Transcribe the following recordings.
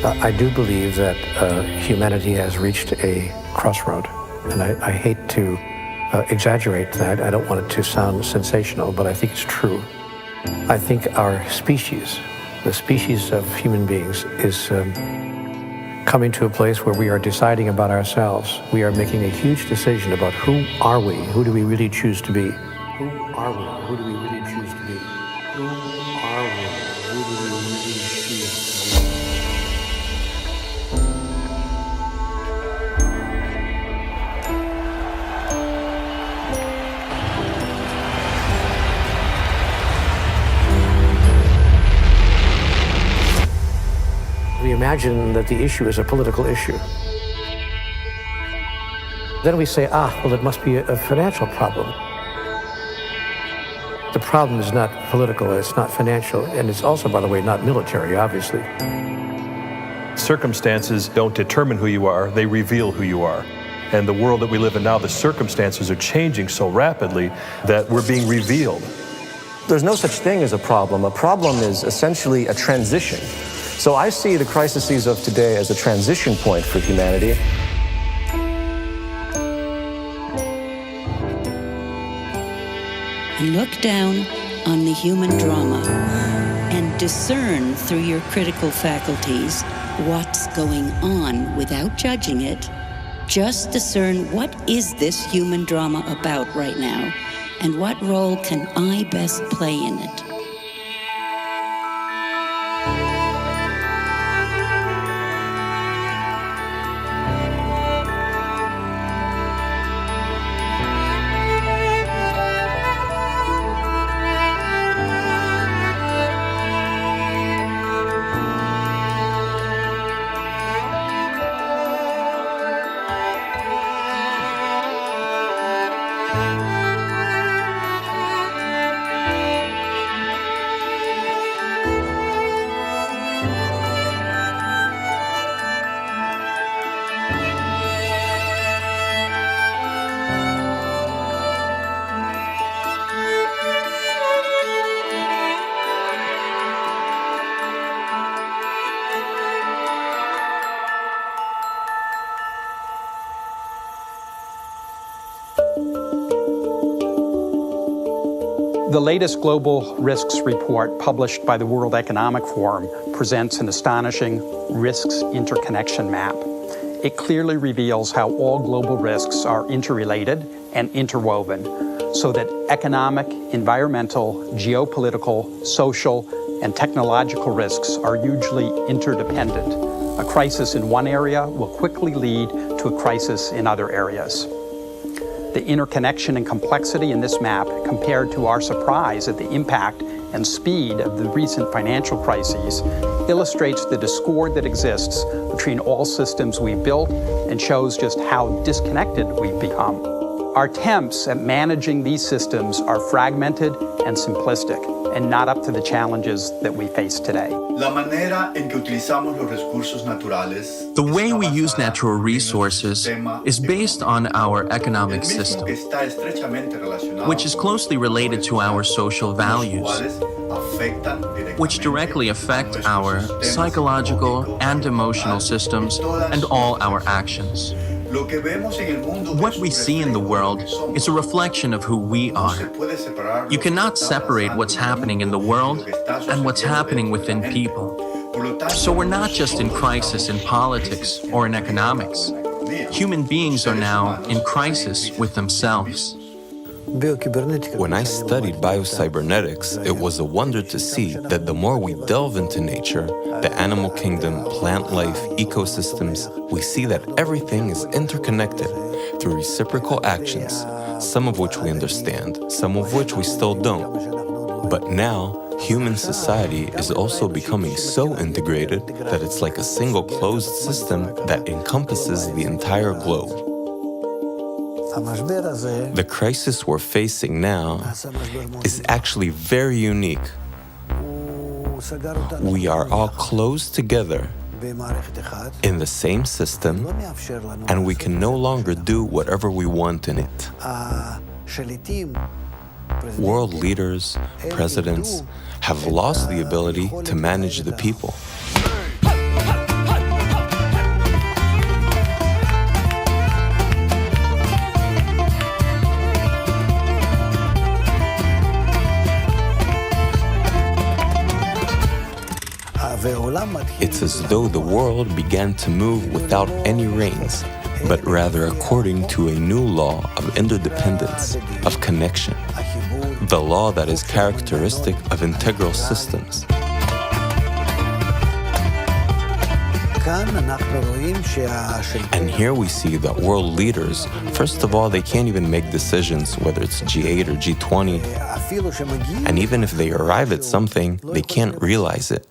I do believe that humanity has reached a crossroad, and I hate to exaggerate that. I don't want it to sound sensational, but I think it's true. I think our species, the species of human beings, is coming to a place where we are deciding about ourselves. We are making a huge decision about who are we, who do we really choose to be? Who are we? Who do we really choose to be? Who are we? Who do we really choose to be? We imagine that the issue is a political issue. Then we say, well, it must be a financial problem. The problem is not political, it's not financial, and it's also, by the way, not military, obviously. Circumstances don't determine who you are, they reveal who you are. And the world that we live in now, the circumstances are changing so rapidly that we're being revealed. There's no such thing as a problem. A problem is essentially a transition. So I see the crises of today as a transition point for humanity. Look down on the human drama and discern through your critical faculties what's going on without judging it. Just discern, what is this human drama about right now, and what role can I best play in it? The latest Global Risks Report published by the World Economic Forum presents an astonishing risks interconnection map. It clearly reveals how all global risks are interrelated and interwoven, so that economic, environmental, geopolitical, social, and technological risks are hugely interdependent. A crisis in one area will quickly lead to a crisis in other areas. The interconnection and complexity in this map, compared to our surprise at the impact and speed of the recent financial crises, illustrates the discord that exists between all systems we've built and shows just how disconnected we've become. Our attempts at managing these systems are fragmented and simplistic, and not up to the challenges that we face today. The way we use natural resources is based on our economic system, which is closely related to our social values, which directly affect our psychological and emotional systems and all our actions. What we see in the world is a reflection of who we are. You cannot separate what's happening in the world and what's happening within people. So we're not just in crisis in politics or in economics. Human beings are now in crisis with themselves. When I studied biocybernetics, it was a wonder to see that the more we delve into nature, the animal kingdom, plant life, ecosystems, we see that everything is interconnected through reciprocal actions, some of which we understand, some of which we still don't. But now, human society is also becoming so integrated that it's like a single closed system that encompasses the entire globe. The crisis we're facing now is actually very unique. We are all closed together in the same system, and we can no longer do whatever we want in it. World leaders, presidents, have lost the ability to manage the people. it's as though the world began to move without any reins, but rather according to a new law of interdependence, of connection, the law that is characteristic of integral systems. And here we see that world leaders, first of all, they can't even make decisions, whether it's G8 or G20. And even if they arrive at something, they can't realize it.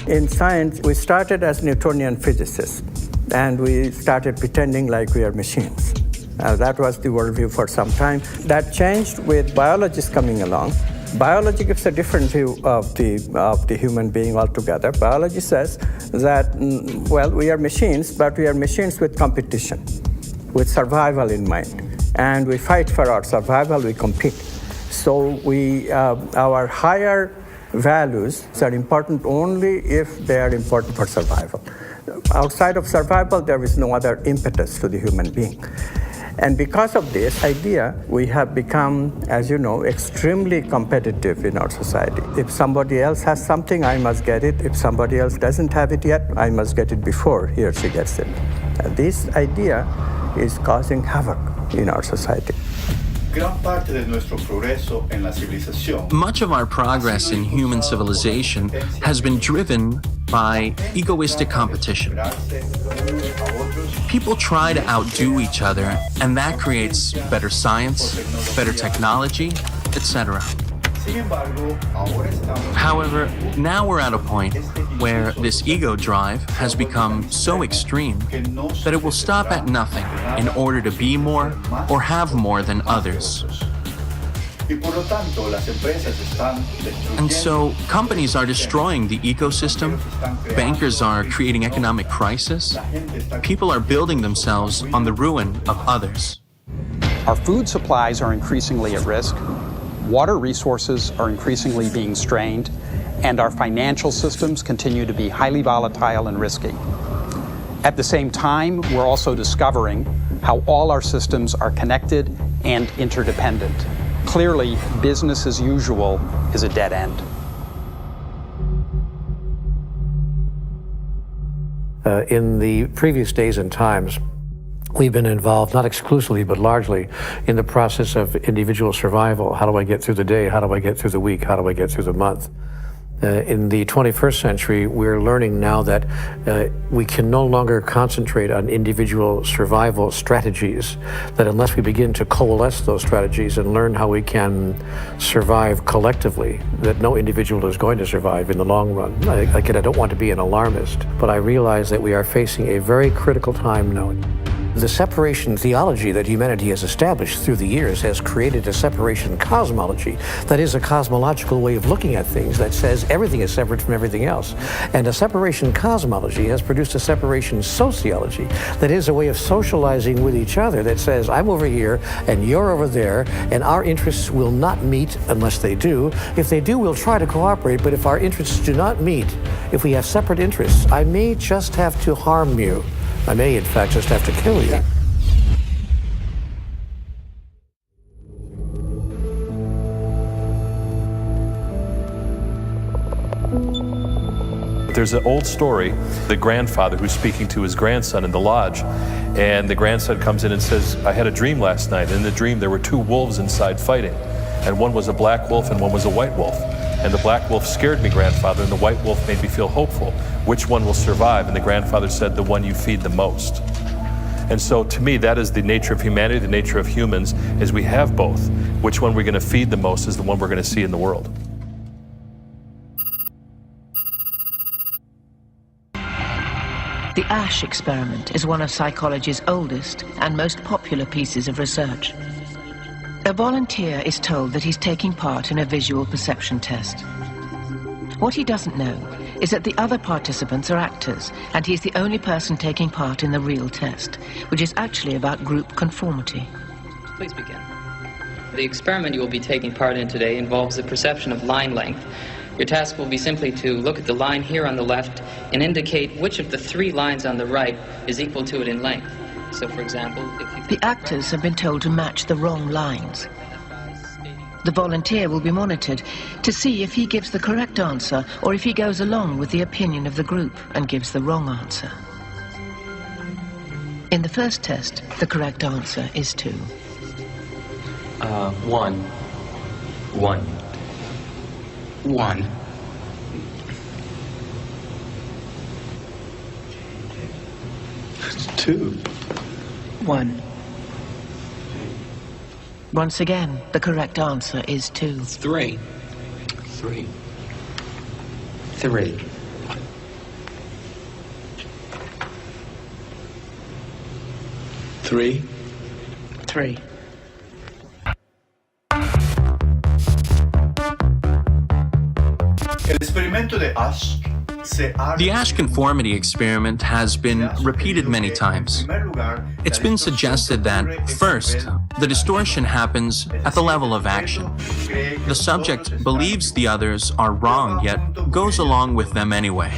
In science, we started as Newtonian physicists, and we started pretending like we are machines. That was the worldview for some time. That changed with biologists coming along. Biology gives a different view of the human being altogether. Biology says that, well, we are machines, but we are machines with competition, with survival in mind. And we fight for our survival, we compete. So our higher values are important only if they are important for survival. Outside of survival, there is no other impetus to the human being. And because of this idea, we have become, as you know, extremely competitive in our society. If somebody else has something, I must get it. If somebody else doesn't have it yet, I must get it before he or she gets it. And this idea is causing havoc in our society. Much of our progress in human civilization has been driven by egoistic competition. People try to outdo each other, and that creates better science, better technology, etc. However, now we're at a point where this ego drive has become so extreme that it will stop at nothing in order to be more or have more than others. And so companies are destroying the ecosystem, bankers are creating economic crisis, people are building themselves on the ruin of others. Our food supplies are increasingly at risk, water resources are increasingly being strained, and our financial systems continue to be highly volatile and risky. At the same time, we're also discovering how all our systems are connected and interdependent. Clearly, business as usual is a dead end. In the previous days and times, we've been involved, not exclusively, but largely, in the process of individual survival. How do I get through the day? How do I get through the week? How do I get through the month? In the 21st century, we're learning now that we can no longer concentrate on individual survival strategies, that unless we begin to coalesce those strategies and learn how we can survive collectively, that no individual is going to survive in the long run. Again, I don't want to be an alarmist, but I realize that we are facing a very critical time now. The separation theology that humanity has established through the years has created a separation cosmology, that is a cosmological way of looking at things that says everything is separate from everything else. And a separation cosmology has produced a separation sociology, that is a way of socializing with each other that says I'm over here and you're over there and our interests will not meet unless they do. If they do, we'll try to cooperate, but if our interests do not meet, if we have separate interests, I may just have to harm you. I may, in fact, just have to kill you. There's an old story, the grandfather who's speaking to his grandson in the lodge, and the grandson comes in and says, I had a dream last night. In the dream, there were two wolves inside fighting, and one was a black wolf and one was a white wolf. And the black wolf scared me, grandfather, and the white wolf made me feel hopeful. Which one will survive? And the grandfather said, the one you feed the most. And so to me, that is the nature of humanity, the nature of humans, is we have both. Which one we're going to feed the most is the one we're going to see in the world. The Ash experiment is one of psychology's oldest and most popular pieces of research. A volunteer is told that he's taking part in a visual perception test. What he doesn't know is that the other participants are actors, and he's the only person taking part in the real test, which is actually about group conformity. Please begin. The experiment you will be taking part in today involves the perception of line length. Your task will be simply to look at the line here on the left and indicate which of the 3 lines on the right is equal to it in length. So, for example, if you... The actors have been told to match the wrong lines. The volunteer will be monitored to see if he gives the correct answer or if he goes along with the opinion of the group and gives the wrong answer. In the first test, the correct answer is 2. 1. 1. 1. Two. 1. Once again, the correct answer is 2. 3. 3. 3. 3. 3. The Ash conformity experiment has been repeated many times. It's been suggested that, first, the distortion happens at the level of action. The subject believes the others are wrong, yet goes along with them anyway.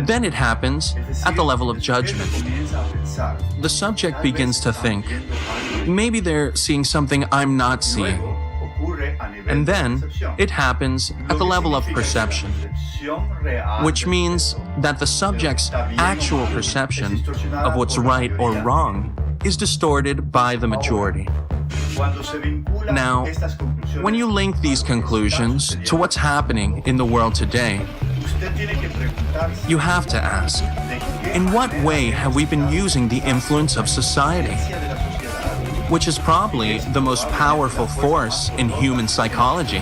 Then it happens at the level of judgment. The subject begins to think, maybe they're seeing something I'm not seeing. And then it happens at the level of perception, which means that the subject's actual perception of what's right or wrong is distorted by the majority. Now, when you link these conclusions to what's happening in the world today, you have to ask, in what way have we been using the influence of society, which is probably the most powerful force in human psychology?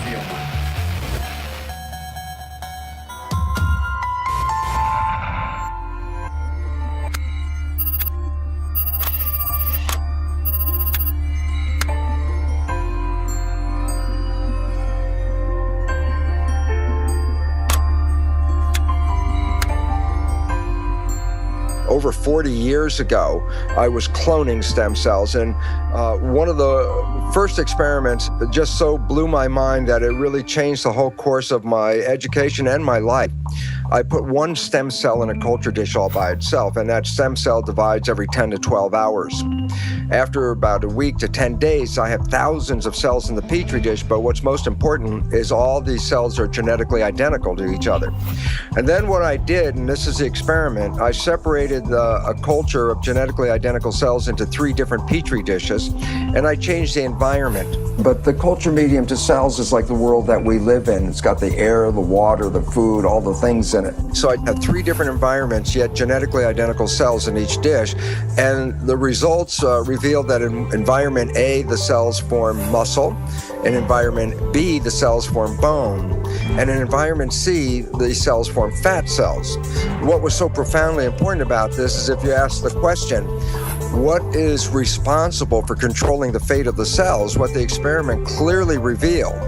Over 40 years ago, I was cloning stem cells, and one of the first experiments just so blew my mind that it really changed the whole course of my education and my life. I put one stem cell in a culture dish all by itself, and that stem cell divides every 10 to 12 hours. After about a week to 10 days, I have thousands of cells in the petri dish, but what's most important is all these cells are genetically identical to each other. And then what I did, and this is the experiment, I separated a culture of genetically identical cells into 3 different petri dishes, and I changed the environment. But the culture medium to cells is like the world that we live in. It's got the air, the water, the food, all the things in it. So I had 3 different environments, yet genetically identical cells in each dish, and the results revealed that in environment A, the cells form muscle, in environment B, the cells form bone, and in environment C, the cells form fat cells. What was so profoundly important about this is if you ask the question, what is responsible for controlling the fate of the cells? What the experiment clearly revealed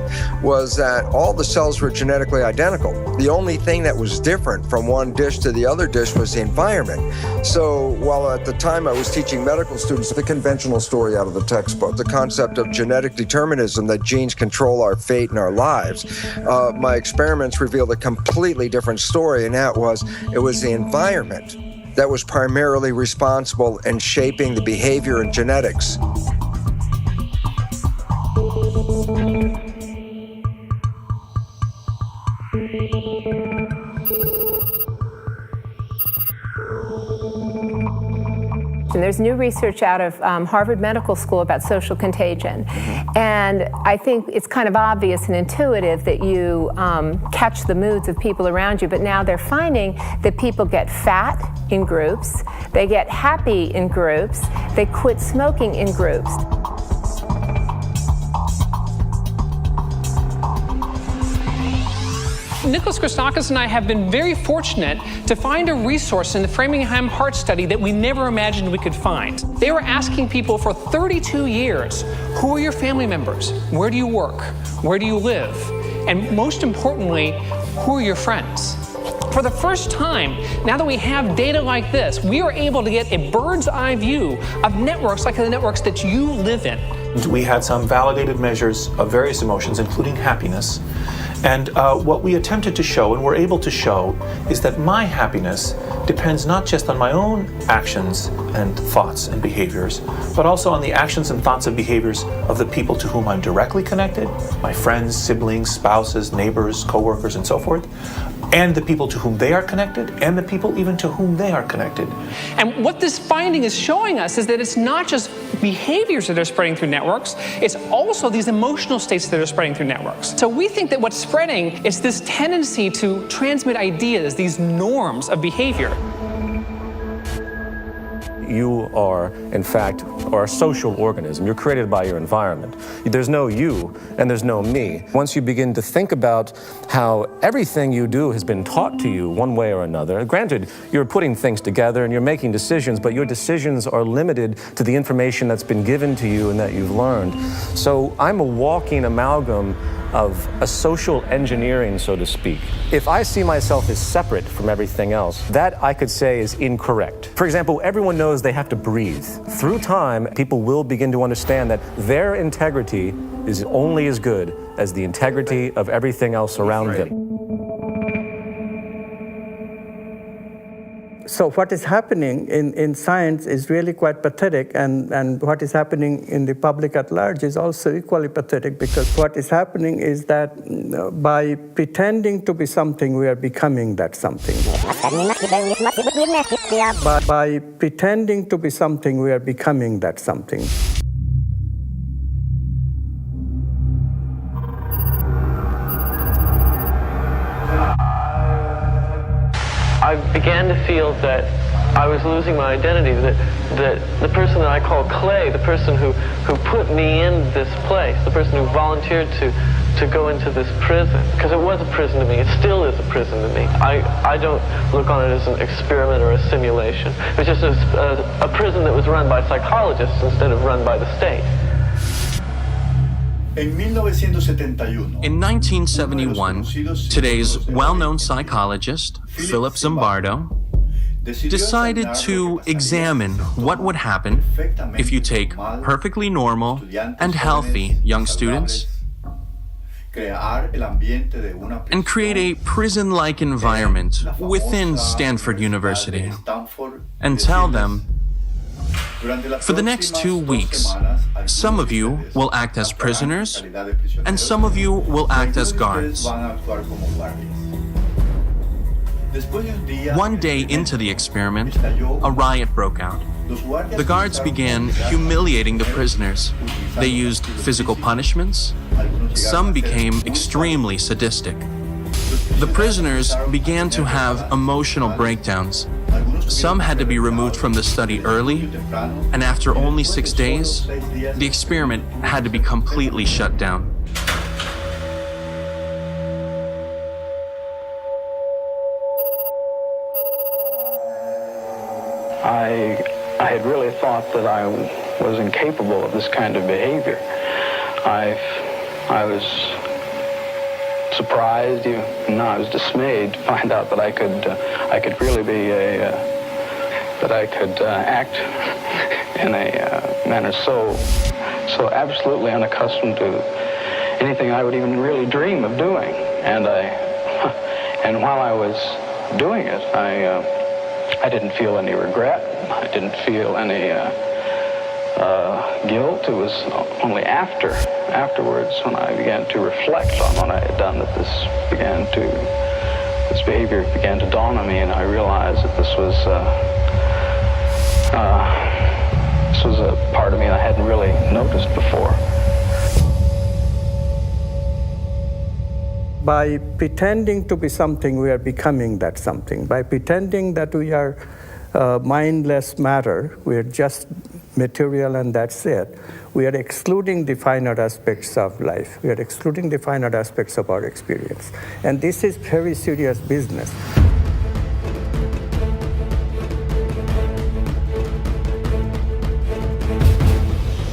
was that all the cells were genetically identical. The only thing that was different from one dish to the other dish was the environment. So while at the time I was teaching medical students the conventional story out of the textbook, the concept of genetic determinism, that genes control our fate and our lives, my experiments revealed a completely different story, and that was, it was the environment that was primarily responsible in shaping the behavior and genetics. And there's new research out of Harvard Medical School about social contagion. And I think it's kind of obvious and intuitive that you catch the moods of people around you, but now they're finding that people get fat in groups, they get happy in groups, they quit smoking in groups. Nicholas Christakis and I have been very fortunate to find a resource in the Framingham Heart Study that we never imagined we could find. They were asking people for 32 years, who are your family members? Where do you work? Where do you live? And most importantly, who are your friends? For the first time, now that we have data like this, we are able to get a bird's eye view of networks like the networks that you live in. We had some validated measures of various emotions, including happiness. And what we attempted to show, and were able to show, is that my happiness depends not just on my own actions and thoughts and behaviors, but also on the actions and thoughts and behaviors of the people to whom I'm directly connected, my friends, siblings, spouses, neighbors, coworkers, and so forth, and the people to whom they are connected, and the people even to whom they are connected. And what this finding is showing us is that it's not just behaviors that are spreading through networks, it's also these emotional states that are spreading through networks. So we think that what's spreading is this tendency to transmit ideas, these norms of behavior. You are, in fact, a social organism. You're created by your environment. There's no you and there's no me. Once you begin to think about how everything you do has been taught to you one way or another, granted, you're putting things together and you're making decisions, but your decisions are limited to the information that's been given to you and that you've learned. So I'm a walking amalgam of a social engineering, so to speak. If I see myself as separate from everything else, that I could say is incorrect. For example, everyone knows they have to breathe. Through time, people will begin to understand that their integrity is only as good as the integrity of everything else around them. So what is happening in science is really quite pathetic, and what is happening in the public at large is also equally pathetic, because what is happening is that by pretending to be something, we are becoming that something. By pretending to be something, we are becoming that something. I began to feel that I was losing my identity, that the person that I call Clay, the person who put me in this place, the person who volunteered to go into this prison, because it was a prison to me, it still is a prison to me. I don't look on it as an experiment or a simulation. It was just a prison that was run by psychologists instead of run by the state. In 1971, today's well-known psychologist, Philip Zimbardo, decided to examine what would happen if you take perfectly normal and healthy young students and create a prison-like environment within Stanford University and tell them, for the next 2 weeks, some of you will act as prisoners, and some of you will act as guards. One day into the experiment, a riot broke out. The guards began humiliating the prisoners. They used physical punishments. Some became extremely sadistic. The prisoners began to have emotional breakdowns. Some had to be removed from the study early, and after only 6 days, the experiment had to be completely shut down. I had really thought that I was incapable of this kind of behavior. I was surprised, even I was dismayed to find out that I could really be that I could act in a manner so absolutely unaccustomed to anything I would even really dream of doing. And while I was doing it, I didn't feel any regret. I didn't feel any guilt. It was only afterwards when I began to reflect on what I had done that this behavior began to dawn on me, and I realized that this was a part of me I hadn't really noticed before. By pretending to be something, we are becoming that something. By pretending that we are mindless matter, we are just material and that's it, we are excluding the finer aspects of life. We are excluding the finer aspects of our experience. And this is very serious business.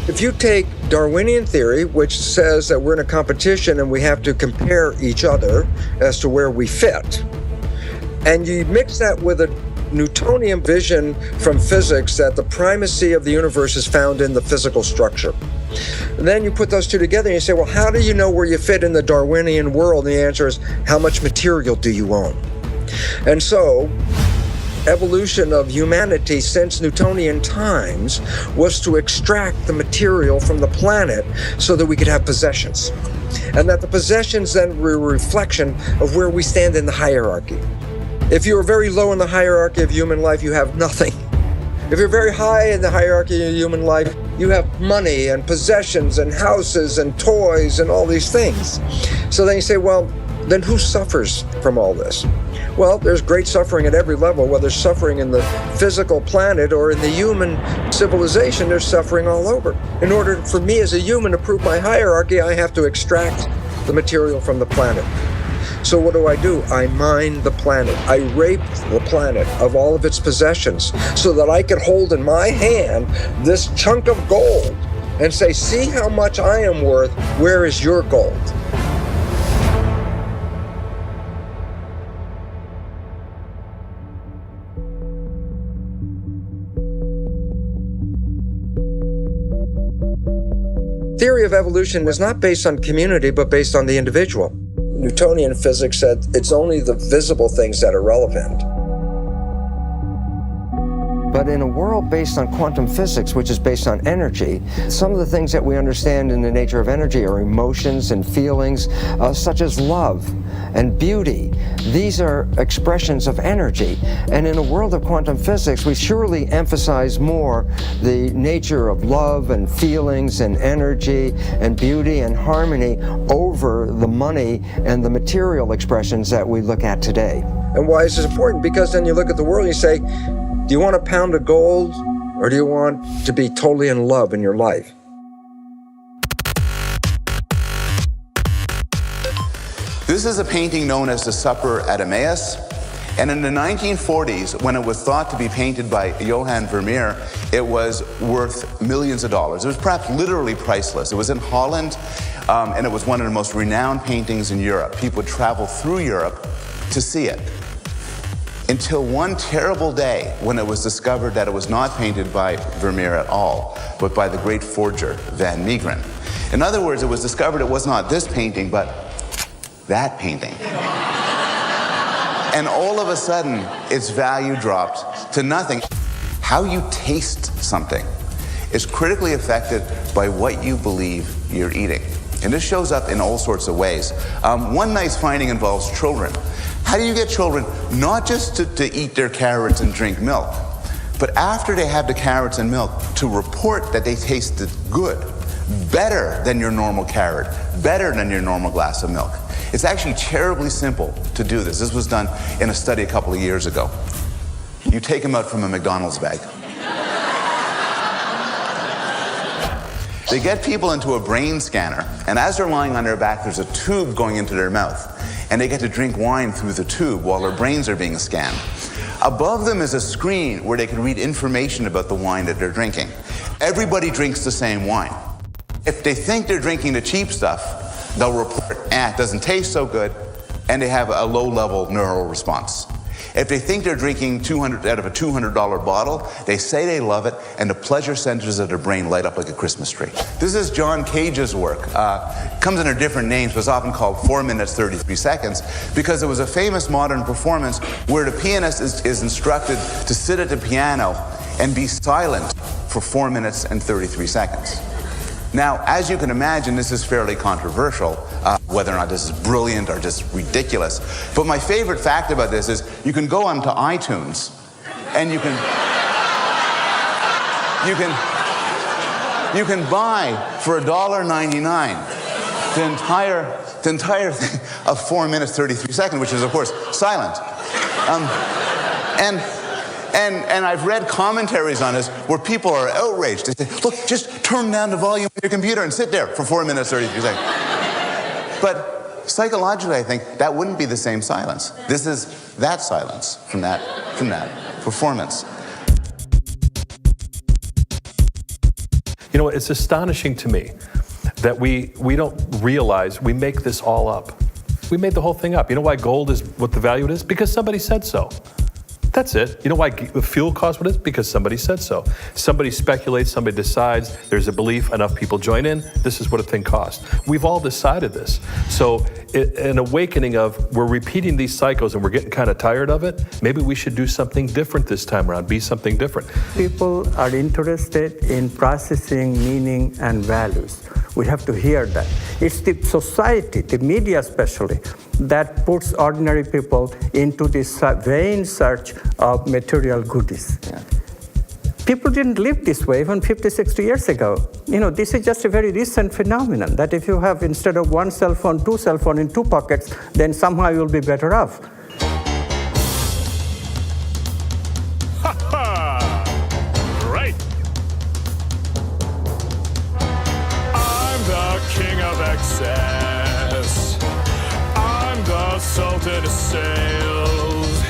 If you take Darwinian theory, which says that we're in a competition and we have to compare each other as to where we fit, and you mix that with a Newtonian vision from physics that the primacy of the universe is found in the physical structure. And then you put those two together and you say, well, how do you know where you fit in the Darwinian world? And the answer is, how much material do you own? And so, evolution of humanity since Newtonian times was to extract the material from the planet so that we could have possessions. And that the possessions then were a reflection of where we stand in the hierarchy. If you're very low in the hierarchy of human life, you have nothing. If you're very high in the hierarchy of human life, you have money and possessions and houses and toys and all these things. So then you say, well, then who suffers from all this? Well, there's great suffering at every level, whether suffering in the physical planet or in the human civilization, there's suffering all over. In order for me as a human to prove my hierarchy, I have to extract the material from the planet. So what do? I mine the planet. I rape the planet of all of its possessions so that I can hold in my hand this chunk of gold and say, see how much I am worth, where is your gold? Theory of evolution is not based on community, but based on the individual. Newtonian physics said it's only the visible things that are relevant. But in a world based on quantum physics, which is based on energy, some of the things that we understand in the nature of energy are emotions and feelings, such as love and beauty. These are expressions of energy. And in a world of quantum physics, we surely emphasize more the nature of love and feelings and energy and beauty and harmony over the money and the material expressions that we look at today. And why is this important? Because then you look at the world and you say, do you want a pound of gold, or do you want to be totally in love in your life? This is a painting known as The Supper at Emmaus. And in the 1940s, when it was thought to be painted by Johann Vermeer, it was worth millions of dollars. It was perhaps literally priceless. It was in Holland, and it was one of the most renowned paintings in Europe. People would travel through Europe to see it. Until one terrible day when it was discovered that it was not painted by Vermeer at all, but by the great forger, Van Meegeren. In other words, it was discovered it was not this painting, but that painting. And all of a sudden, its value dropped to nothing. How you taste something is critically affected by what you believe you're eating. And this shows up in all sorts of ways. One nice finding involves children. How do you get children not just to eat their carrots and drink milk, but after they have the carrots and milk, to report that they tasted good, better than your normal carrot, better than your normal glass of milk? It's actually terribly simple to do this. This was done in a study a couple of years ago. You take them out from a McDonald's bag. They get people into a brain scanner, and as they're lying on their back, there's a tube going into their mouth, and they get to drink wine through the tube while their brains are being scanned. Above them is a screen where they can read information about the wine that they're drinking. Everybody drinks the same wine. If they think they're drinking the cheap stuff, they'll report, it doesn't taste so good, and they have a low-level neural response. If they think they're drinking $200 out of a $200 bottle, they say they love it, and the pleasure centers of their brain light up like a Christmas tree. This is John Cage's work. Comes under different names, but it's often called 4 minutes, 33 seconds, because it was a famous modern performance where the pianist is instructed to sit at the piano and be silent for 4 minutes and 33 seconds. Now, as you can imagine, this is fairly controversial, whether or not this is brilliant or just ridiculous. But my favorite fact about this is you can go onto iTunes and you can buy for $1.99 the entire thing of 4 minutes, 33 seconds, which is, of course, silent. And I've read commentaries on this where people are outraged. They say, look, just turn down the volume of your computer and sit there for 4 minutes, 30 seconds. But psychologically, I think that wouldn't be the same silence. This is that silence from that performance. You know, it's astonishing to me that we don't realize we make this all up. We made the whole thing up. You know why gold is what the value it is? Because somebody said so. That's it. You know why fuel costs what it is? Because somebody said so. Somebody speculates, somebody decides, there's a belief, enough people join in, this is what a thing costs. We've all decided this. So an awakening of, we're repeating these cycles and we're getting kind of tired of it, maybe we should do something different this time around, be something different. People are interested in processing meaning and values. We have to hear that. It's the society, the media especially, that puts ordinary people into this vain search of material goodies. Yeah. People didn't live this way even 50, 60 years ago. You know, this is just a very recent phenomenon, that if you have, instead of one cell phone, two cell phones in two pockets, then somehow you'll be better off. Right. I'm the king of excess. I'm the sultan of sales.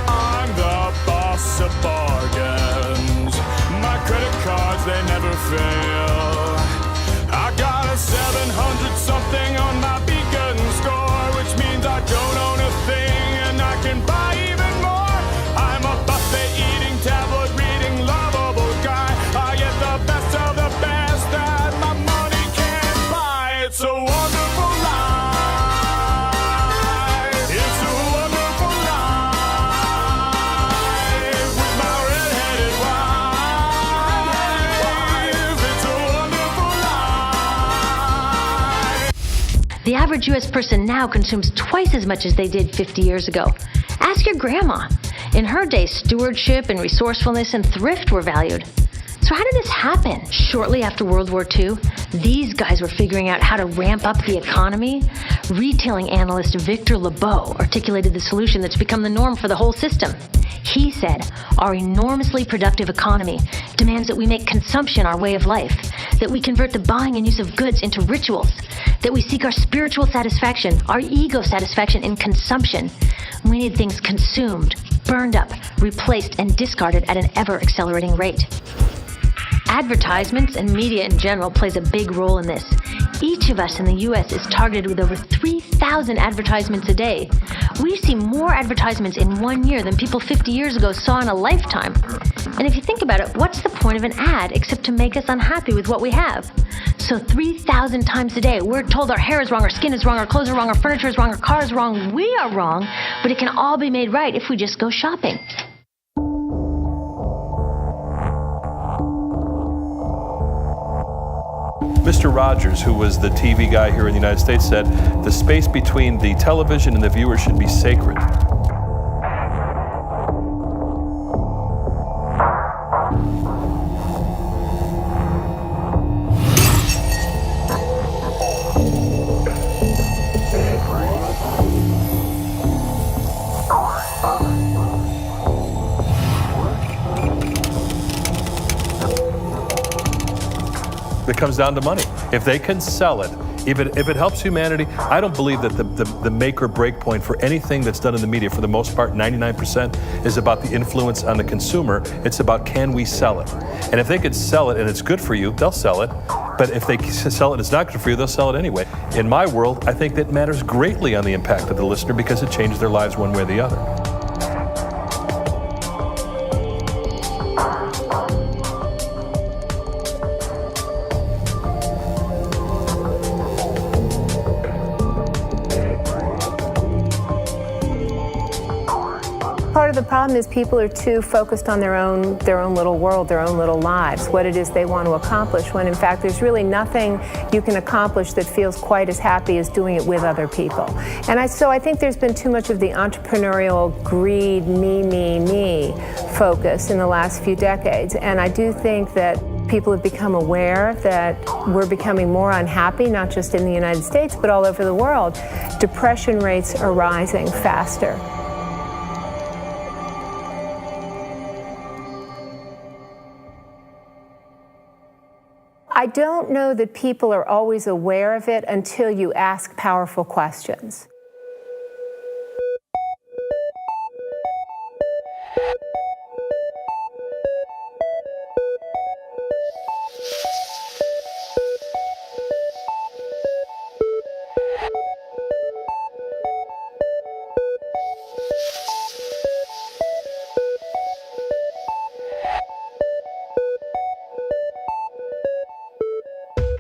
I'm the boss of bargains. My credit cards, they never fail. I got a 700 something on my beacon score, which means I don't own a thing and I can buy even more. I'm a buffet eating, tabloid reading, lovable guy. I get the best of the best that my money can't buy. It's a wonderful life. It's a wonderful life with my red-headed wife. It's a wonderful life. The average U.S. person now consumes twice as much as they did 50 years ago. Ask your grandma. In her day, stewardship and resourcefulness and thrift were valued. So how did this happen? Shortly after World War II, these guys were figuring out how to ramp up the economy. Retailing analyst Victor Lebeau articulated the solution that's become the norm for the whole system. He said, our enormously productive economy demands that we make consumption our way of life, that we convert the buying and use of goods into rituals, that we seek our spiritual satisfaction, our ego satisfaction in consumption. We need things consumed, burned up, replaced, and discarded at an ever-accelerating rate. Advertisements and media in general plays a big role in this. Each of us in the U.S. is targeted with over 3,000 advertisements a day. We see more advertisements in 1 year than people 50 years ago saw in a lifetime. And if you think about it, what's the point of an ad except to make us unhappy with what we have? So 3,000 times a day, we're told our hair is wrong, our skin is wrong, our clothes are wrong, our furniture is wrong, our car is wrong. We are wrong, but it can all be made right if we just go shopping. Mr. Rogers, who was the TV guy here in the United States, said the space between the television and the viewer should be sacred. It comes down to money. If they can sell it, if it helps humanity, I don't believe that the make or break point for anything that's done in the media, for the most part, 99%, is about the influence on the consumer. It's about, can we sell it? And if they could sell it and it's good for you, they'll sell it. But if they sell it and it's not good for you, they'll sell it anyway. In my world, I think that matters greatly on the impact of the listener because it changes their lives one way or the other. Part of the problem is people are too focused on their own little world, their own little lives, what it is they want to accomplish, when in fact there's really nothing you can accomplish that feels quite as happy as doing it with other people. And so I think there's been too much of the entrepreneurial greed, me focus in the last few decades. And I do think that people have become aware that we're becoming more unhappy, not just in the United States, but all over the world. Depression rates are rising faster. I don't know that people are always aware of it until you ask powerful questions.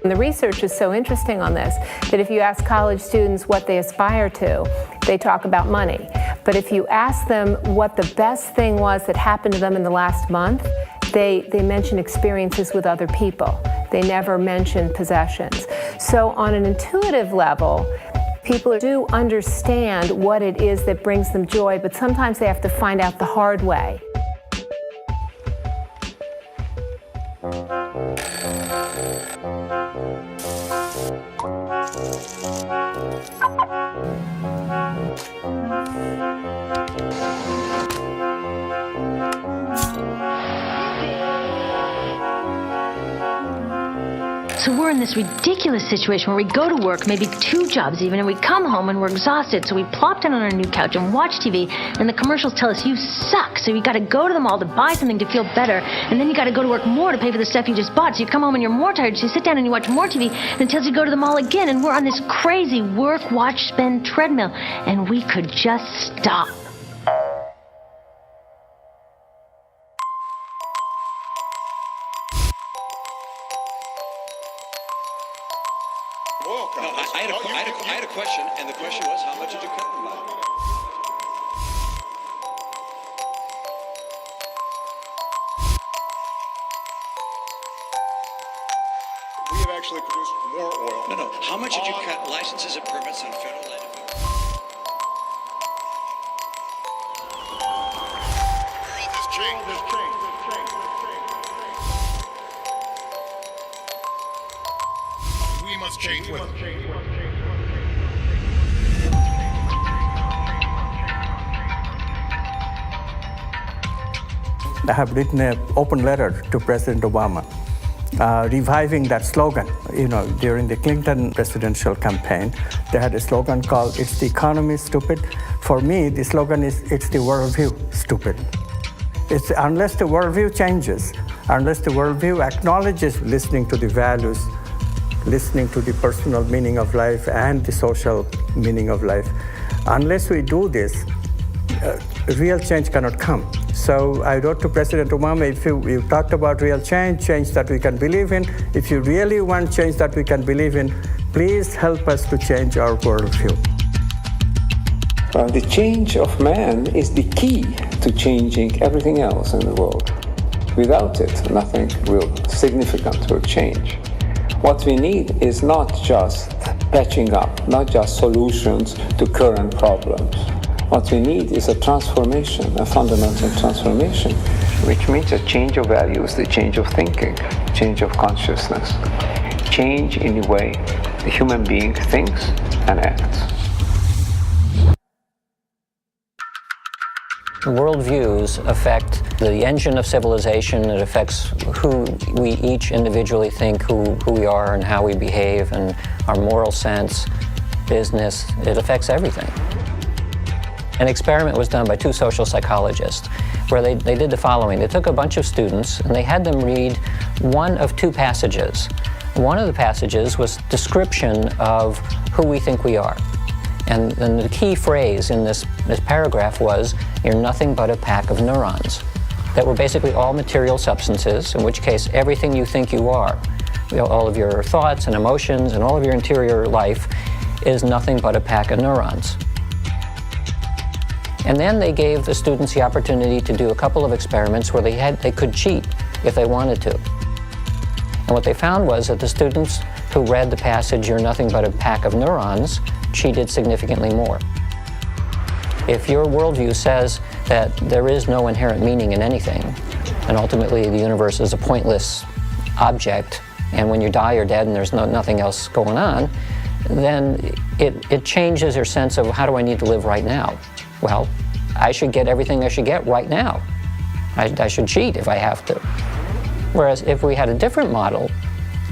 And the research is so interesting on this that if you ask college students what they aspire to, they talk about money. But if you ask them what the best thing was that happened to them in the last month, they mention experiences with other people. They never mention possessions. So on an intuitive level, people do understand what it is that brings them joy, but sometimes they have to find out the hard way. So we're in this ridiculous situation where we go to work, maybe 2 jobs even, and we come home and we're exhausted, so we plop down on our new couch and watch TV, and the commercials tell us you suck, so you gotta go to the mall to buy something to feel better, and then you gotta go to work more to pay for the stuff you just bought, so you come home and you're more tired, so you sit down and you watch more TV, and it tells you to go to the mall again, and we're on this crazy work, watch, spend treadmill, and we could just stop. I had a question, and the question was, how much did you cut them by? We have actually produced more oil. No. How much did you cut licenses and permits on federal land? We must change with it. I have written an open letter to President Obama, reviving that slogan. You know, during the Clinton presidential campaign, they had a slogan called, "It's the economy, stupid." For me, the slogan is, "It's the worldview, stupid." It's unless the worldview changes, unless the worldview acknowledges listening to the values, listening to the personal meaning of life and the social meaning of life, unless we do this, real change cannot come. So I wrote to President Obama, if you talked about real change that we can believe in, if you really want change that we can believe in, please help us to change our worldview. Well, the change of man is the key to changing everything else in the world. Without it, nothing significant will change. What we need is not just patching up, not just solutions to current problems. What we need is a transformation, a fundamental transformation, which means a change of values, the change of thinking, change of consciousness, change in the way the human being thinks and acts. Worldviews affect the engine of civilization. It affects who we each individually think, who we are and how we behave, and our moral sense, business. It affects everything. An experiment was done by 2 social psychologists where they did the following. They took a bunch of students and they had them read one of 2 passages. One of the passages was description of who we think we are. And the key phrase in this paragraph was, "You're nothing but a pack of neurons," that were basically all material substances, in which case everything you think you are, all of your thoughts and emotions and all of your interior life is nothing but a pack of neurons. And then they gave the students the opportunity to do a couple of experiments where they could cheat if they wanted to. And what they found was that the students who read the passage, "You're nothing but a pack of neurons," cheated significantly more. If your worldview says that there is no inherent meaning in anything, and ultimately the universe is a pointless object, and when you die you're dead and there's nothing else going on, then it changes your sense of, how do I need to live right now? Well, I should get everything I should get right now. I should cheat if I have to. Whereas if we had a different model,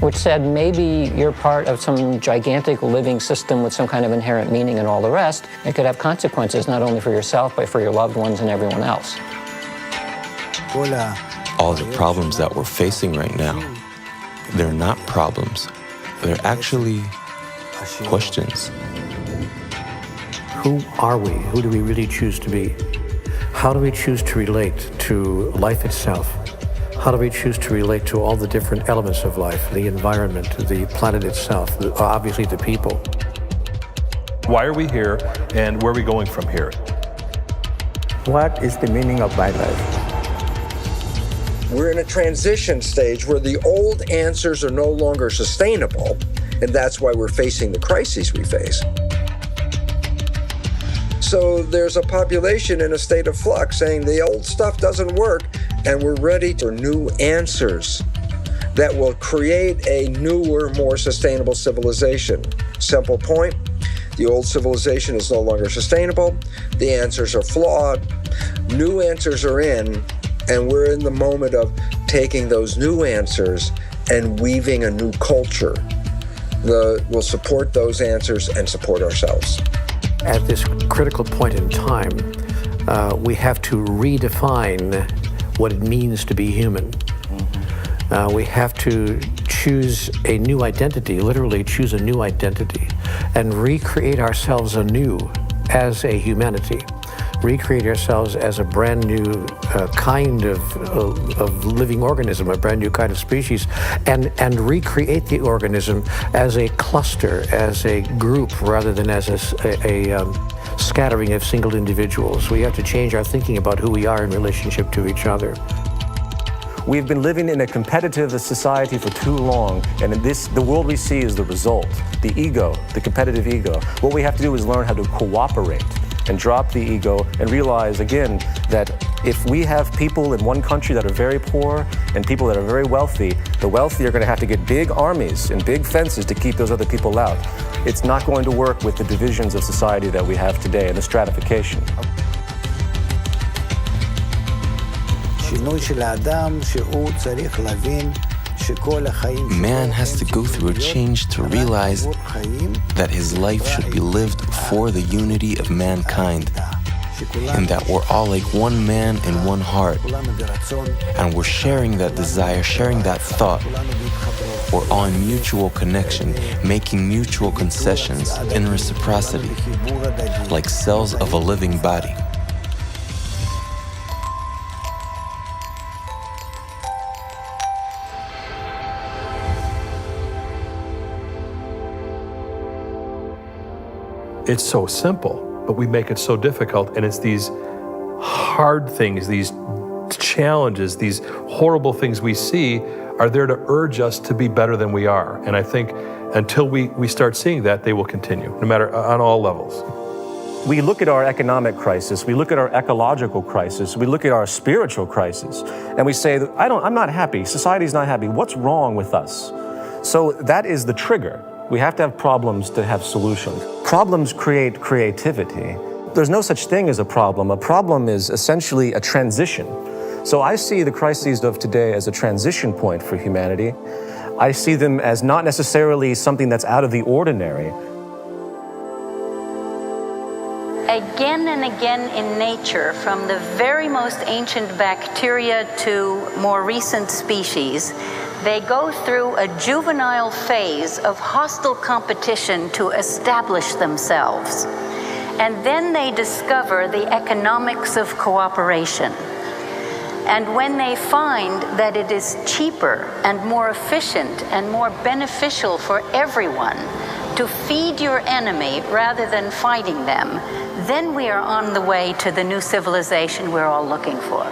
which said maybe you're part of some gigantic living system with some kind of inherent meaning and all the rest. It could have consequences not only for yourself, but for your loved ones and everyone else. All the problems that we're facing right now, they're not problems. They're actually questions. Who are we? Who do we really choose to be? How do we choose to relate to life itself? How do we choose to relate to all the different elements of life, the environment, the planet itself, obviously the people? Why are we here, and where are we going from here? What is the meaning of my life? We're in a transition stage where the old answers are no longer sustainable, and that's why we're facing the crises we face. So there's a population in a state of flux saying the old stuff doesn't work, and we're ready for new answers that will create a newer, more sustainable civilization. Simple point, the old civilization is no longer sustainable, the answers are flawed, new answers are in, and we're in the moment of taking those new answers and weaving a new culture that will support those answers and support ourselves. At this critical point in time, we have to redefine what it means to be human. We have to choose a new identity, literally choose a new identity, and recreate ourselves anew as a humanity. Recreate ourselves as a brand new kind of living organism, a brand new kind of species, and recreate the organism as a cluster, as a group, rather than as a scattering of single individuals. We have to change our thinking about who we are in relationship to each other. We've been living in a competitive society for too long, and the world we see is the result, the ego, the competitive ego. What we have to do is learn how to cooperate and drop the ego and realize, again, that if we have people in one country that are very poor and people that are very wealthy, the wealthy are going to have to get big armies and big fences to keep those other people out. It's not going to work with the divisions of society that we have today and the stratification. Man has to go through a change to realize that his life should be lived for the unity of mankind, and that we're all like one man and one heart, and we're sharing that desire, sharing that thought. We're all in mutual connection, making mutual concessions in reciprocity, like cells of a living body. It's so simple, but we make it so difficult, and it's these hard things, these challenges, these horrible things we see are there to urge us to be better than we are. And I think until we start seeing that, they will continue, no matter on all levels. We look at our economic crisis, we look at our ecological crisis, we look at our spiritual crisis, and we say, I'm not happy, society's not happy, what's wrong with us? So that is the trigger. We have to have problems to have solutions. Problems create creativity. There's no such thing as a problem. A problem is essentially a transition. So I see the crises of today as a transition point for humanity. I see them as not necessarily something that's out of the ordinary. Again and again in nature, from the very most ancient bacteria to more recent species, they go through a juvenile phase of hostile competition to establish themselves. And then they discover the economics of cooperation. And when they find that it is cheaper and more efficient and more beneficial for everyone to feed your enemy rather than fighting them, then we are on the way to the new civilization we're all looking for.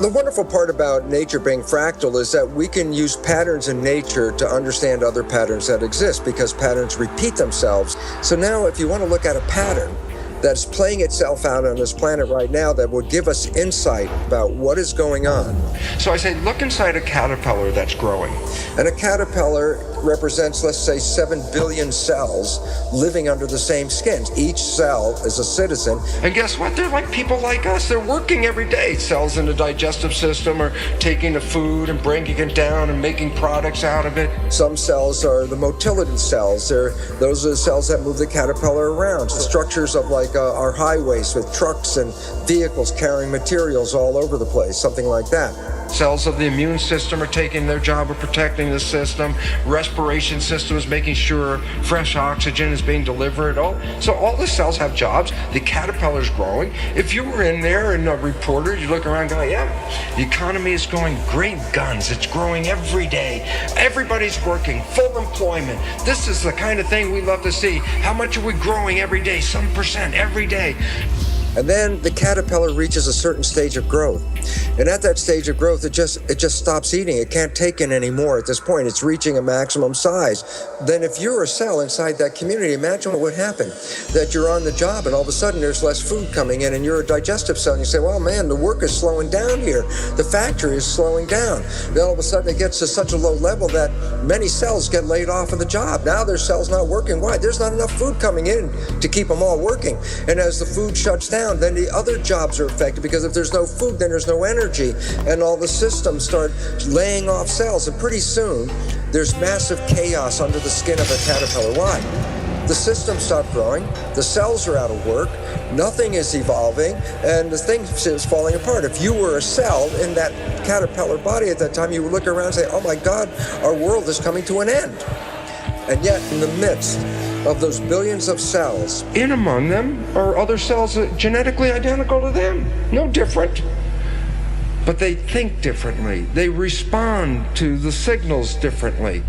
The wonderful part about nature being fractal is that we can use patterns in nature to understand other patterns that exist, because patterns repeat themselves. So now if you want to look at a pattern that's playing itself out on this planet right now that would give us insight about what is going on. So I say, look inside a caterpillar that's growing. And a caterpillar represents, let's say, 7 billion cells living under the same skin. Each cell is a citizen. And guess what? They're like people like us. They're working every day. Cells in the digestive system are taking the food and breaking it down and making products out of it. Some cells are the motility cells. Those are the cells that move the caterpillar around. The structures of like our highways with trucks and vehicles carrying materials all over the place, something like that. Cells of the immune system are taking their job of protecting the system. Respiration system is making sure fresh oxygen is being delivered. So all the cells have jobs. The caterpillar's growing. If you were in there and a reporter, you look around going, yeah, the economy is going great guns. It's growing every day. Everybody's working, full employment. This is the kind of thing we love to see. How much are we growing every day? Some percent every day. And then the caterpillar reaches a certain stage of growth. And at that stage of growth, it just stops eating. It can't take in anymore at this point. It's reaching a maximum size. Then if you're a cell inside that community, imagine what would happen. That you're on the job and all of a sudden there's less food coming in and you're a digestive cell and you say, well, man, the work is slowing down here. The factory is slowing down. Then all of a sudden it gets to such a low level that many cells get laid off of the job. Now their cell's not working. Why? There's not enough food coming in to keep them all working. And as the food shuts down, then the other jobs are affected because if there's no food, then there's no energy, and all the systems start laying off cells, and pretty soon there's massive chaos under the skin of a caterpillar. Why? The systems stop growing, the cells are out of work, nothing is evolving, and the thing is falling apart. If you were a cell in that caterpillar body at that time, you would look around and say, oh my God, our world is coming to an end. And yet, in the midst of those billions of cells, in among them are other cells genetically identical to them, no different. But they think differently. They respond to the signals differently.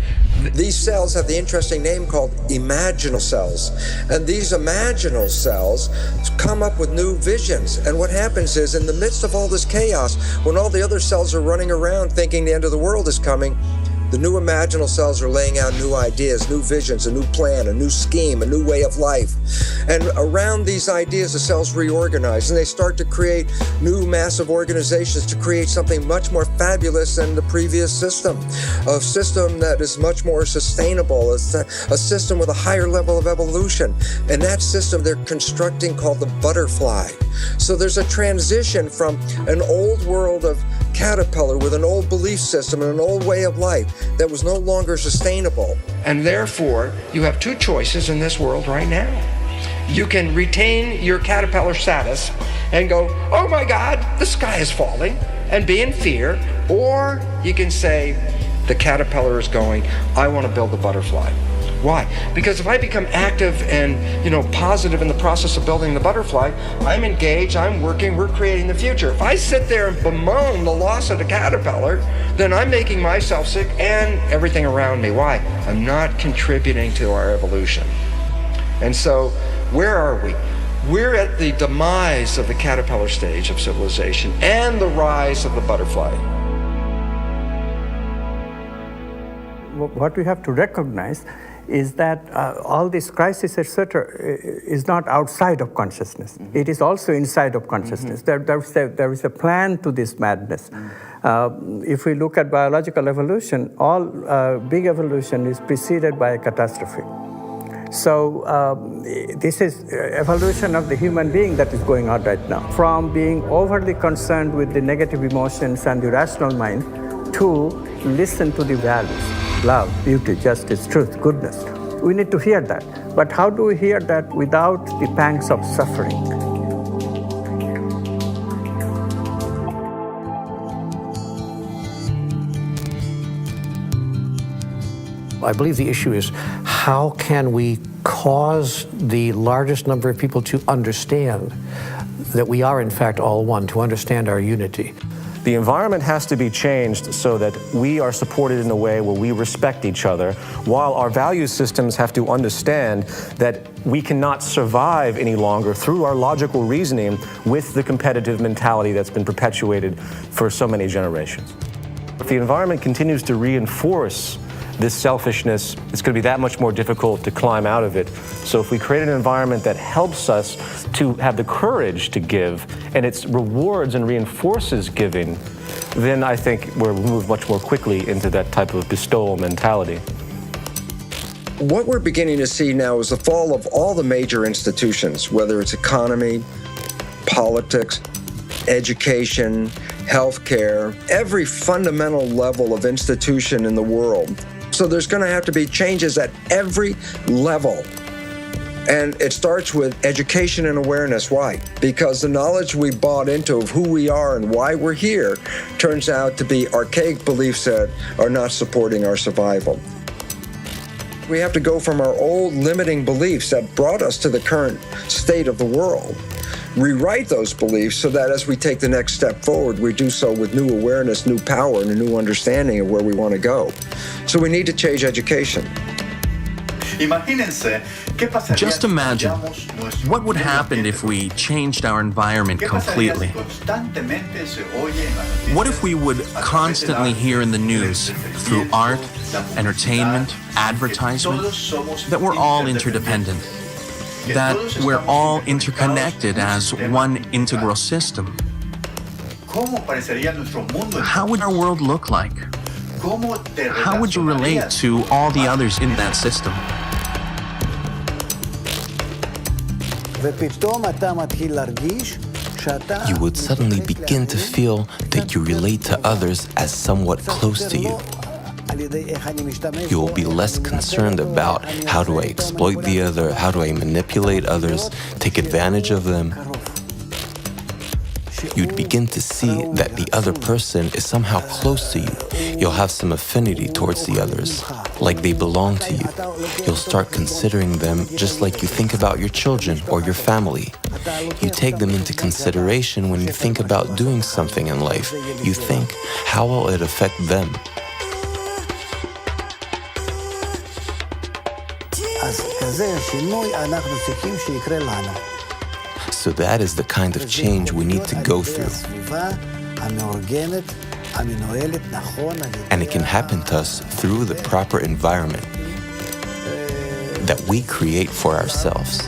These cells have the interesting name called imaginal cells. And these imaginal cells come up with new visions. And what happens is, in the midst of all this chaos, when all the other cells are running around thinking the end of the world is coming, the new imaginal cells are laying out new ideas, new visions, a new plan, a new scheme, a new way of life. And around these ideas, the cells reorganize and they start to create new massive organizations to create something much more fabulous than the previous system. A system that is much more sustainable, a system with a higher level of evolution. And that system they're constructing called the butterfly. So there's a transition from an old world of caterpillar with an old belief system and an old way of life that was no longer sustainable. And therefore, you have two choices in this world right now. You can retain your caterpillar status and go, oh my God, the sky is falling, and be in fear. Or you can say, the caterpillar is going, I want to build the butterfly. Why? Because if I become active and, positive in the process of building the butterfly, I'm engaged, I'm working, we're creating the future. If I sit there and bemoan the loss of the caterpillar, then I'm making myself sick and everything around me. Why? I'm not contributing to our evolution. And so, where are we? We're at the demise of the caterpillar stage of civilization and the rise of the butterfly. What we have to recognize is that all these crises, etc., is not outside of consciousness. Mm-hmm. It is also inside of consciousness. Mm-hmm. There is a plan to this madness. Mm-hmm. If we look at biological evolution, all big evolution is preceded by a catastrophe. So this is evolution of the human being that is going on right now. From being overly concerned with the negative emotions and the rational mind to listen to the values. Love, beauty, justice, truth, goodness. We need to hear that. But how do we hear that without the pangs of suffering? I believe the issue is how can we cause the largest number of people to understand that we are in fact all one, to understand our unity. The environment has to be changed so that we are supported in a way where we respect each other, while our value systems have to understand that we cannot survive any longer through our logical reasoning with the competitive mentality that's been perpetuated for so many generations. If the environment continues to reinforce this selfishness, it's going to be that much more difficult to climb out of it. So if we create an environment that helps us to have the courage to give, and it rewards and reinforces giving, then I think we'll move much more quickly into that type of bestowal mentality. What we're beginning to see now is the fall of all the major institutions, whether it's economy, politics, education, healthcare, every fundamental level of institution in the world. So there's going to have to be changes at every level. And it starts with education and awareness. Why? Because the knowledge we bought into of who we are and why we're here turns out to be archaic beliefs that are not supporting our survival. We have to go from our old limiting beliefs that brought us to the current state of the world, rewrite those beliefs so that as we take the next step forward, we do so with new awareness, new power, and a new understanding of where we want to go. So we need to change education. Just imagine, what would happen if we changed our environment completely? What if we would constantly hear in the news, through art, entertainment, advertisement, that we're all interdependent, that we're all interconnected as one integral system? How would our world look like? How would you relate to all the others in that system? You would suddenly begin to feel that you relate to others as somewhat close to you. You will be less concerned about how do I exploit the other, how do I manipulate others, take advantage of them. You'd begin to see that the other person is somehow close to you. You'll have some affinity towards the others, like they belong to you. You'll start considering them just like you think about your children or your family. You take them into consideration when you think about doing something in life. You think, how will it affect them? So that is the kind of change we need to go through. And it can happen to us through the proper environment that we create for ourselves.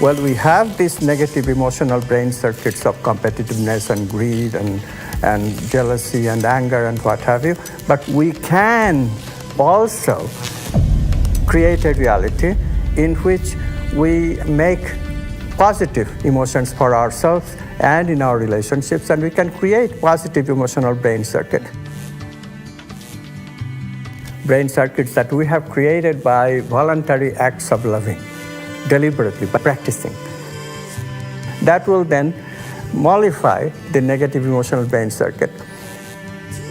Well, we have these negative emotional brain circuits of competitiveness and greed and jealousy and anger and what have you, but we can also create a reality in which we make positive emotions for ourselves and in our relationships, and we can create positive emotional brain circuits that we have created by voluntary acts of loving, deliberately, by practicing. That will then mollify the negative emotional brain circuit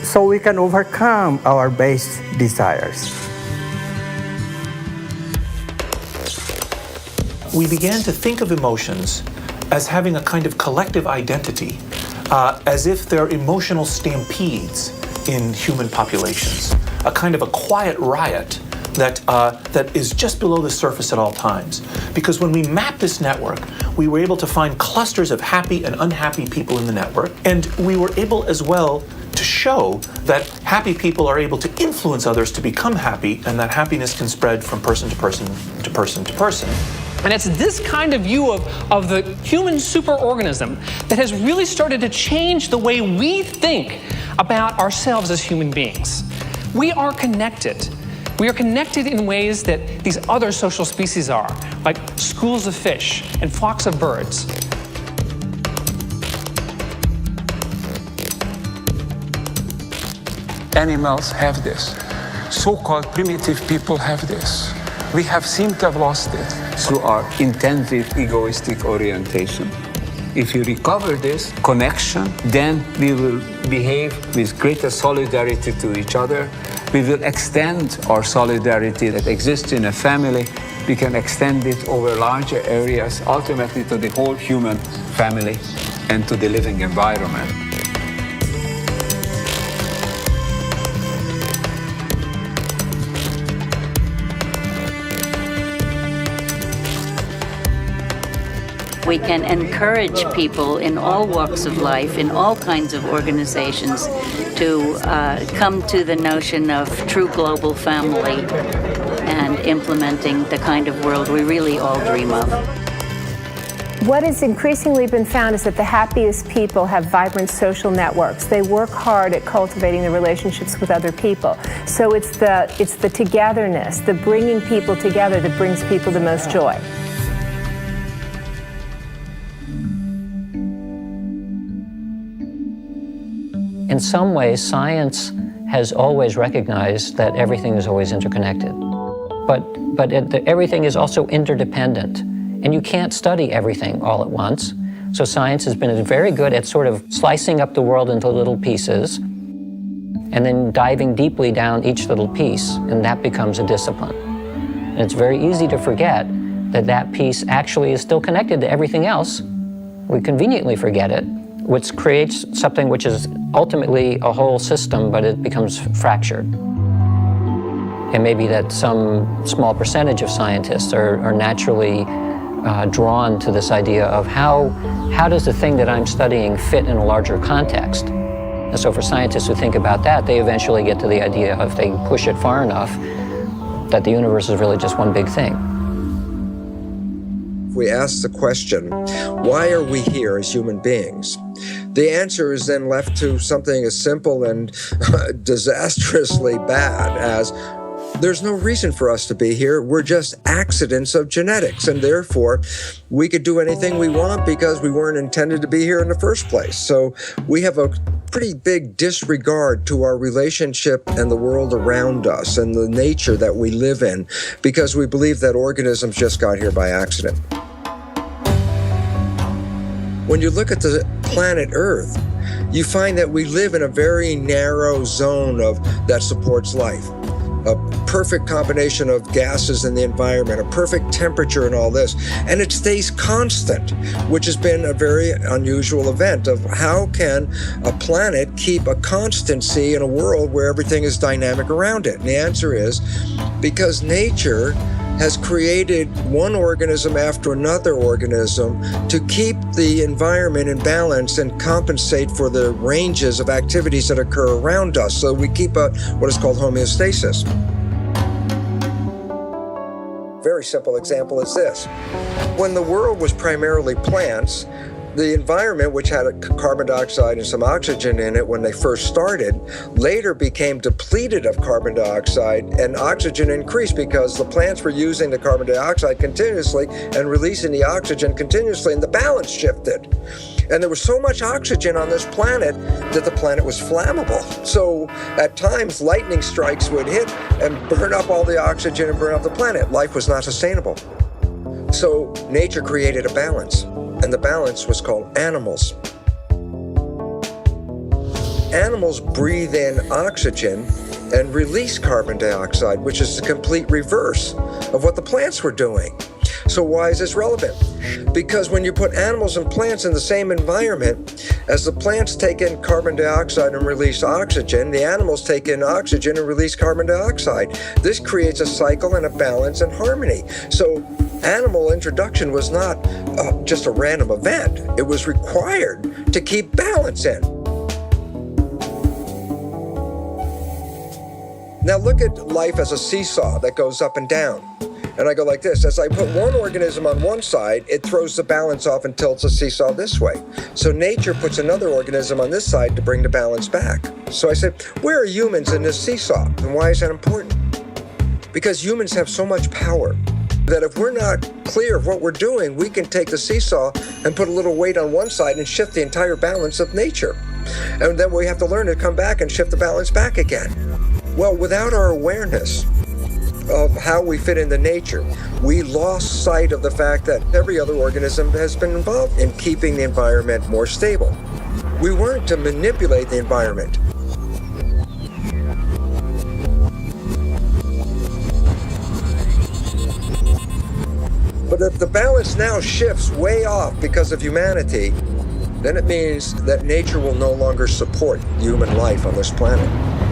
so we can overcome our base desires. We began to think of emotions as having a kind of collective identity, as if they're emotional stampedes in human populations, a kind of a quiet riot that is just below the surface at all times. Because when we mapped this network, we were able to find clusters of happy and unhappy people in the network, and we were able as well to show that happy people are able to influence others to become happy, and that happiness can spread from person to person to person to person. And it's this kind of view of the human superorganism that has really started to change the way we think about ourselves as human beings. We are connected. We are connected in ways that these other social species are, like schools of fish and flocks of birds. Animals have this. So-called primitive people have this. We seem to have lost it through our intensive egoistic orientation. If you recover this connection, then we will behave with greater solidarity to each other. We will extend our solidarity that exists in a family. We can extend it over larger areas, ultimately to the whole human family and to the living environment. We can encourage people in all walks of life, in all kinds of organizations, to come to the notion of true global family and implementing the kind of world we really all dream of. What has increasingly been found is that the happiest people have vibrant social networks. They work hard at cultivating the relationships with other people. So it's the togetherness, the bringing people together that brings people the most joy. In some ways, science has always recognized that everything is always interconnected. But everything is also interdependent. And you can't study everything all at once. So science has been very good at sort of slicing up the world into little pieces and then diving deeply down each little piece, and that becomes a discipline. And it's very easy to forget that that piece actually is still connected to everything else. We conveniently forget it, which creates something which is ultimately a whole system, but it becomes fractured. It may be that some small percentage of scientists are naturally drawn to this idea of how does the thing that I'm studying fit in a larger context? And so for scientists who think about that, they eventually get to the idea of, if they push it far enough, that the universe is really just one big thing. If we ask the question, why are we here as human beings? The answer is then left to something as simple and disastrously bad as, there's no reason for us to be here. We're just accidents of genetics, and therefore we could do anything we want because we weren't intended to be here in the first place. So we have a pretty big disregard to our relationship and the world around us and the nature that we live in, because we believe that organisms just got here by accident. When you look at the planet Earth, you find that we live in a very narrow zone that supports life. A perfect combination of gases in the environment, a perfect temperature and all this, and it stays constant, which has been a very unusual event of how can a planet keep a constancy in a world where everything is dynamic around it? And the answer is because nature has created one organism after another organism to keep the environment in balance and compensate for the ranges of activities that occur around us. So we keep what is called homeostasis. Very simple example is this. When the world was primarily plants, the environment, which had carbon dioxide and some oxygen in it when they first started, later became depleted of carbon dioxide, and oxygen increased because the plants were using the carbon dioxide continuously and releasing the oxygen continuously, and the balance shifted. And there was so much oxygen on this planet that the planet was flammable. So at times, lightning strikes would hit and burn up all the oxygen and burn up the planet. Life was not sustainable. So nature created a balance. And the balance was called animals. Animals breathe in oxygen and release carbon dioxide, which is the complete reverse of what the plants were doing. So why is this relevant? Because when you put animals and plants in the same environment, as the plants take in carbon dioxide and release oxygen, the animals take in oxygen and release carbon dioxide. This creates a cycle and a balance and harmony. So animal introduction was not just a random event. It was required to keep balance in. Now look at life as a seesaw that goes up and down. And I go like this. As I put one organism on one side, it throws the balance off and tilts the seesaw this way. So nature puts another organism on this side to bring the balance back. So I said, where are humans in this seesaw? And why is that important? Because humans have so much power that if we're not clear of what we're doing, we can take the seesaw and put a little weight on one side and shift the entire balance of nature. And then we have to learn to come back and shift the balance back again. Well, without our awareness of how we fit into nature, we lost sight of the fact that every other organism has been involved in keeping the environment more stable. We weren't to manipulate the environment. But if the balance now shifts way off because of humanity, then it means that nature will no longer support human life on this planet.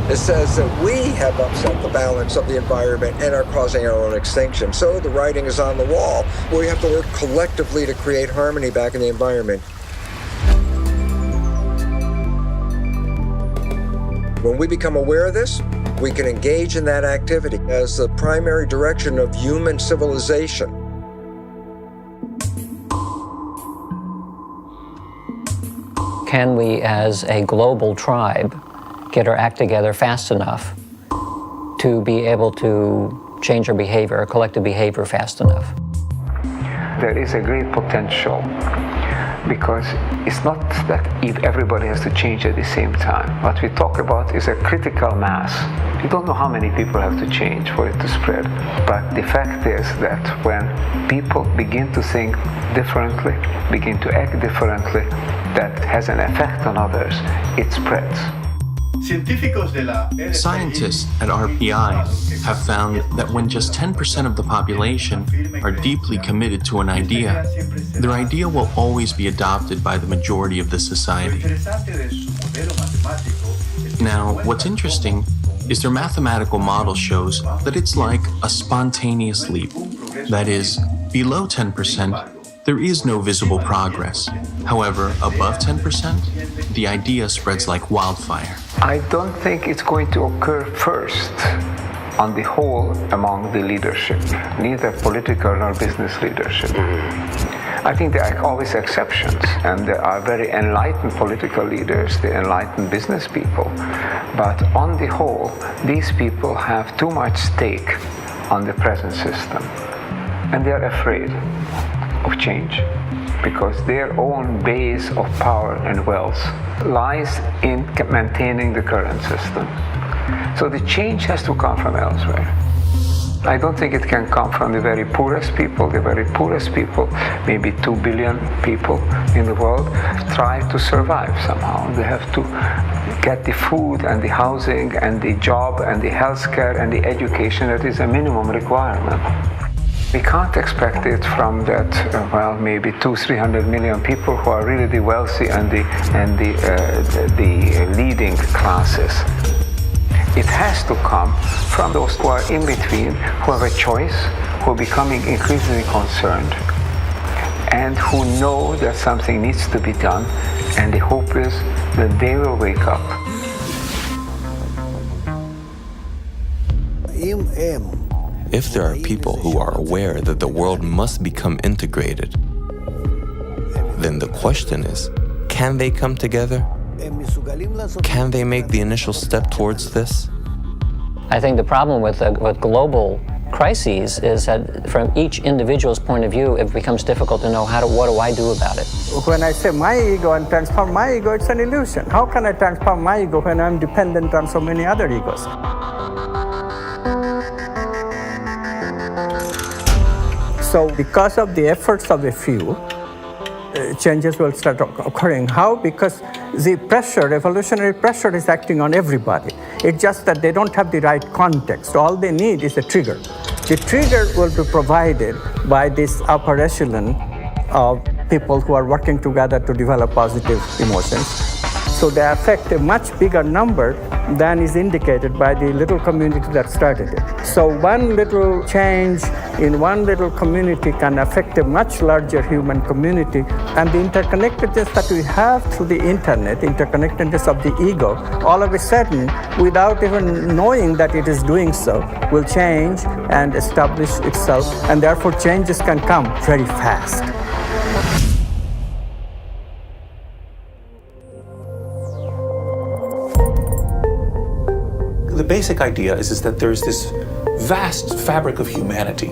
It says that we have upset the balance of the environment and are causing our own extinction. So the writing is on the wall. We have to work collectively to create harmony back in the environment. When we become aware of this, we can engage in that activity as the primary direction of human civilization. can we as a global tribe get our act together fast enough to be able to change our behavior, our collective behavior fast enough? There is a great potential, because it's not that if everybody has to change at the same time. What we talk about is a critical mass. We don't know how many people have to change for it to spread, but the fact is that when people begin to think differently, begin to act differently, that has an effect on others, it spreads. Scientists at RPI have found that when just 10% of the population are deeply committed to an idea, their idea will always be adopted by the majority of the society. Now, what's interesting is their mathematical model shows that it's like a spontaneous leap. That is, below 10%, there is no visible progress. However, above 10%, the idea spreads like wildfire. I don't think it's going to occur first on the whole among the leadership, neither political nor business leadership. I think there are always exceptions, and there are very enlightened political leaders, the enlightened business people. But on the whole, these people have too much stake on the present system, and they are afraid of change, because their own base of power and wealth lies in maintaining the current system. So the change has to come from elsewhere. I don't think it can come from the very poorest people. The very poorest people, maybe 2 billion people in the world, try to survive somehow. They have to get the food and the housing and the job and the healthcare and the education that is a minimum requirement. We can't expect it from that, maybe 200-300 million people who are really the wealthy and the leading classes. It has to come from those who are in between, who have a choice, who are becoming increasingly concerned, and who know that something needs to be done, and the hope is that they will wake up. If there are people who are aware that the world must become integrated, then the question is, can they come together? Can they make the initial step towards this? I think the problem with global crises is that from each individual's point of view, it becomes difficult to know what do I do about it. When I say my ego and transform my ego, it's an illusion. How can I transform my ego when I'm dependent on so many other egos? So because of the efforts of a few, changes will start occurring. How? Because the pressure, evolutionary pressure, is acting on everybody. It's just that they don't have the right context. All they need is a trigger. The trigger will be provided by this upper echelon of people who are working together to develop positive emotions. So they affect a much bigger number than is indicated by the little community that started it. So one little change in one little community can affect a much larger human community. And the interconnectedness that we have through the internet, interconnectedness of the ego, all of a sudden, without even knowing that it is doing so, will change and establish itself. And therefore, changes can come very fast. The basic idea is that there's this vast fabric of humanity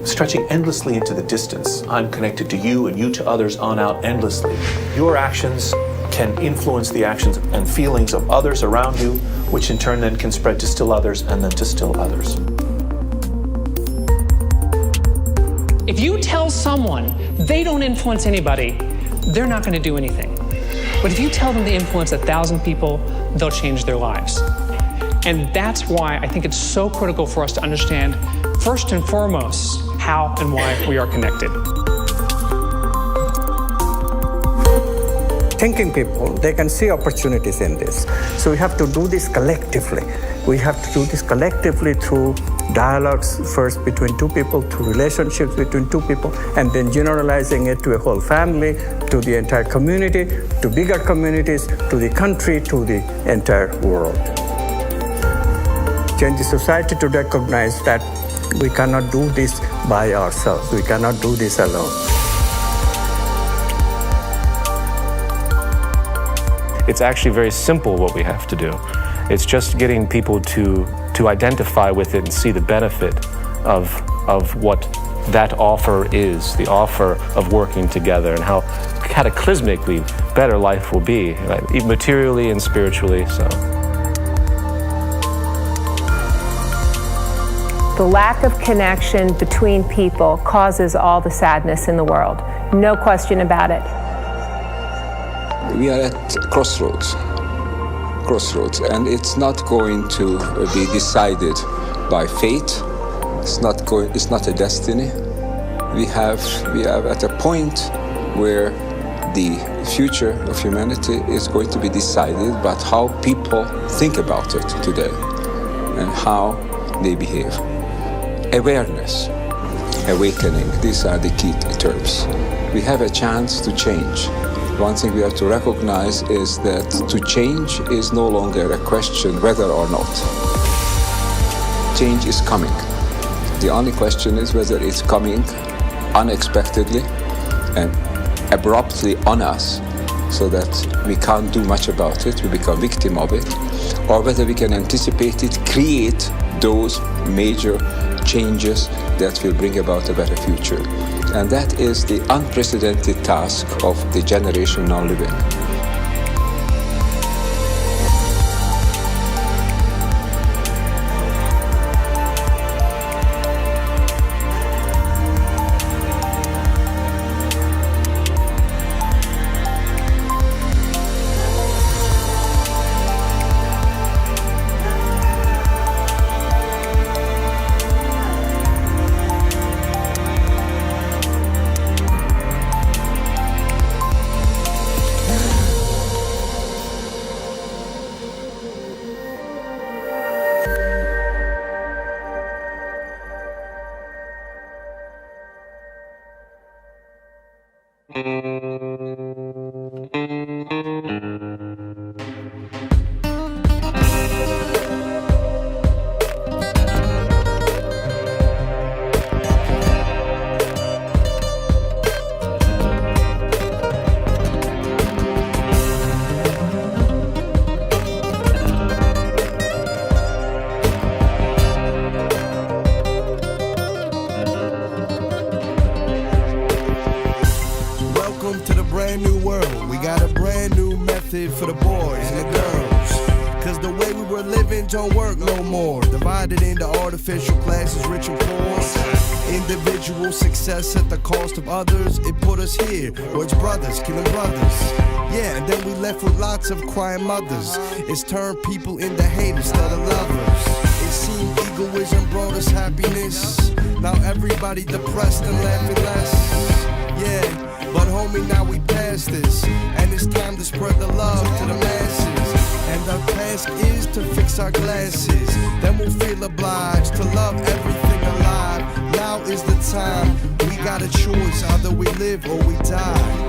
stretching endlessly into the distance. I'm connected to you and you to others on out endlessly. Your actions can influence the actions and feelings of others around you, which in turn then can spread to still others and then to still others. If you tell someone they don't influence anybody, they're not going to do anything. But if you tell them to influence 1,000 people, they'll change their lives. And that's why I think it's so critical for us to understand, first and foremost, how and why we are connected. Thinking people, they can see opportunities in this. So we have to do this collectively. We have to do this collectively through dialogues, first between two people, through relationships between two people, and then generalizing it to a whole family, to the entire community, to bigger communities, to the country, to the entire world. Change the society to recognize that we cannot do this by ourselves. We cannot do this alone. It's actually very simple what we have to do. It's just getting people to identify with it and see the benefit of what that offer is, the offer of working together, and how cataclysmically better life will be, right? Materially and spiritually. So. The lack of connection between people causes all the sadness in the world. No question about it. We are at crossroads, and it's not going to be decided by fate. It's not a destiny. We have at a point where the future of humanity is going to be decided by how people think about it today and how they behave. Awareness, awakening, these are the key terms. We have a chance to change. One thing we have to recognize is that to change is no longer a question whether or not. Change is coming. The only question is whether it's coming unexpectedly and abruptly on us so that we can't do much about it, we become victim of it, or whether we can anticipate it, create those major changes that will bring about a better future. And that is the unprecedented task of the generation now living. For the boys and the girls, cause the way we were living don't work no more. Divided into artificial classes, rich and poor. Individual success at the cost of others. It put us here, where it's brothers killing brothers. Yeah, and then we left with lots of crying mothers. It's turned people into haters instead of lovers. It seemed egoism brought us happiness. Now everybody depressed and laughing less. Yeah. But homie, now we past this, and it's time to spread the love to the masses. And our task is to fix our glasses. Then we'll feel obliged to love everything alive. Now is the time. We got a choice, either we live or we die.